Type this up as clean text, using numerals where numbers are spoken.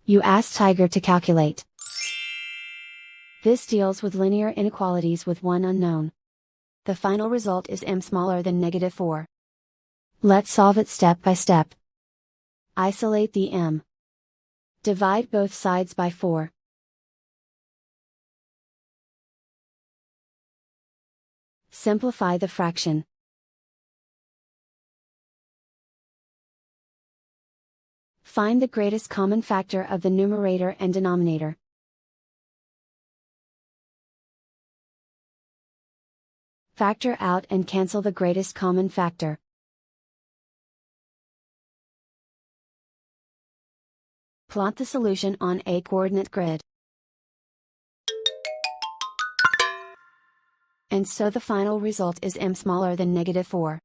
You ask Tiger to calculate. This deals with linear inequalities with one unknown. The final result is m smaller than -4. Let's solve it step by step. Isolate the m. Divide both sides by 4. Simplify the fraction. Find the greatest common factor of the numerator and denominator. Factor out and cancel the greatest common factor. Plot the solution on a coordinate grid. And so the final result is m smaller than -4.